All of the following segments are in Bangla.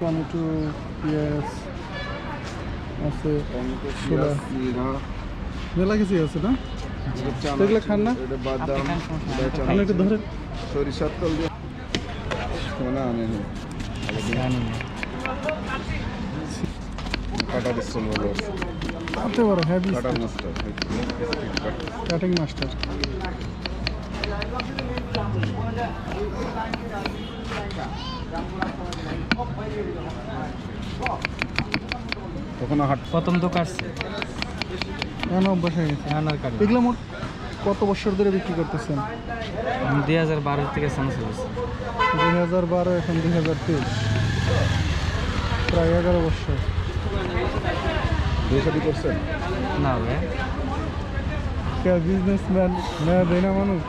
টমেটো, পেঁয়াজ আছে, মেলা কিছু আছে না? এগুলো খান না? আপনি একটু ধরেন। সরিষার তেল দিয়ে কাটা দিচ্ছেন বলো আনতে পারো, heavy cutter master cutting master. তখন হাট প্রথম তো কাটছে, এখন অভ্যাস হয়ে গেছে। এগুলো মোট কত বছর ধরে বিক্রি করতেছেন? 2012 থেকে চানাচুর আছে। 2012, এখন 2023, প্রায় 11 বছর। বিয়ে শাদী করছেন? না ভাই, বিজনেসম্যান না, দেয় না মানুষ?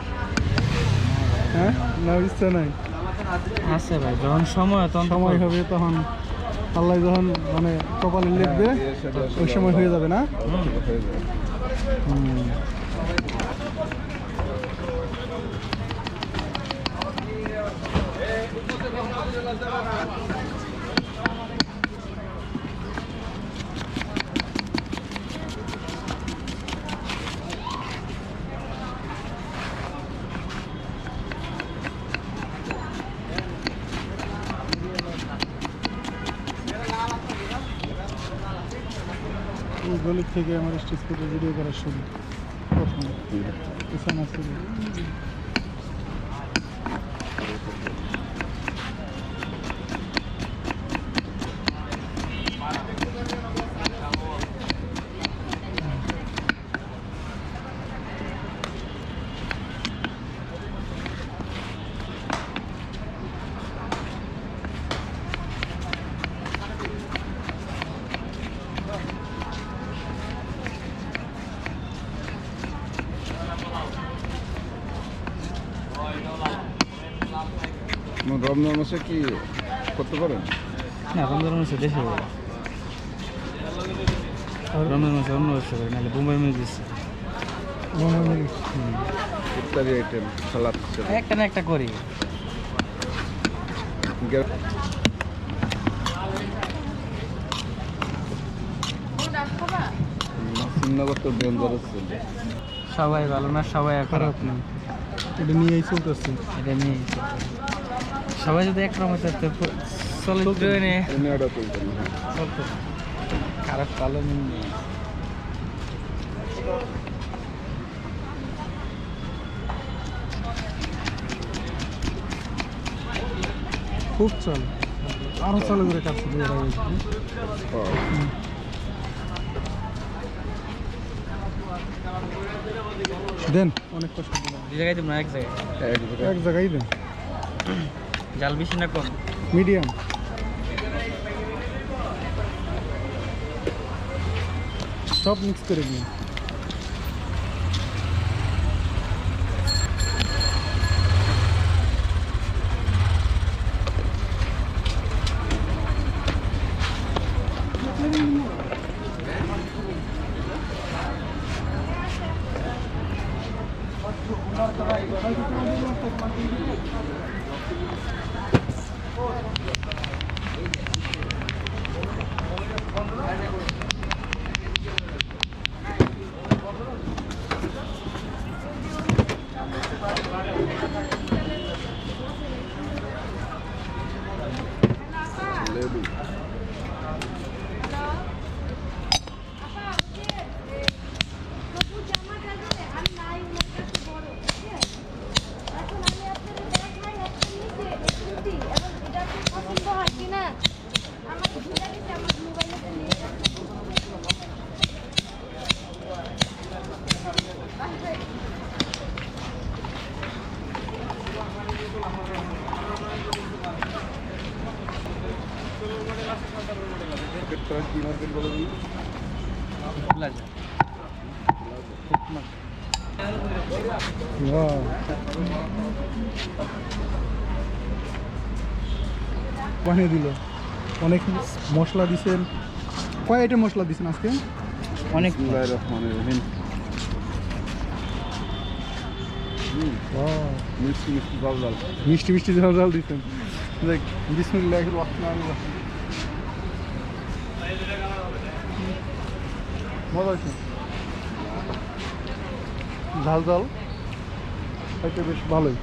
হ্যাঁ, না ইচ্ছা নাই? আছে ভাই, যখন সময় তখন সময় হবে, তখন আল্লাহ যখন মানে কপালে লিখবে ওই সময় হয়ে যাবে না? হয়ে যাবে। ওই গলির থেকে আমার স্টেজ থেকে ভিডিও করার শুরু প্রথম চানাচুর। রমজান মাসে কি করতে পারেন? না, রমজান মাসে দেশে বলো, রমজান মাসে অন্য ব্যবসা করি, নাহলে বোম্বাই মিল দিচ্ছে ইত্যাদি আইটেম সালাদ একটা না একটা করি। শ্রীনগর তো ডেঞ্জার হচ্ছে। সবাই ভালো না, সবাই খারাপ না, এটা নিয়েই চলতেছে। এটা নিয়ে সবাই যদি একরকম হতো চলে খারাপ ভালো নেই। খুব চলে, আরো চলে করে কাজ দেন। অনেক কষ্ট দুই জায়গায় দেব না, এক জায়গায়, এক জায়গায় দেন। জাল বেশি না কম? মিডিয়াম। সব মিক্স করে দিন। কি মার্কেট বলে দিই? বানিয়ে দিল। অনেক মশলা দিছেন। কয় আইটেম মশলা দিছেন আজকে? অনেক। মিষ্টি মিষ্টি ঝাল ঝাল মিষ্টি মিষ্টি ঝাল ঝাল দিচ্ছেন। দেখ বিসমিল্লাহির রহমানির রহিম। মজা হয়েছে, ঝাল ঝাল খাইতে বেশ ভালোই।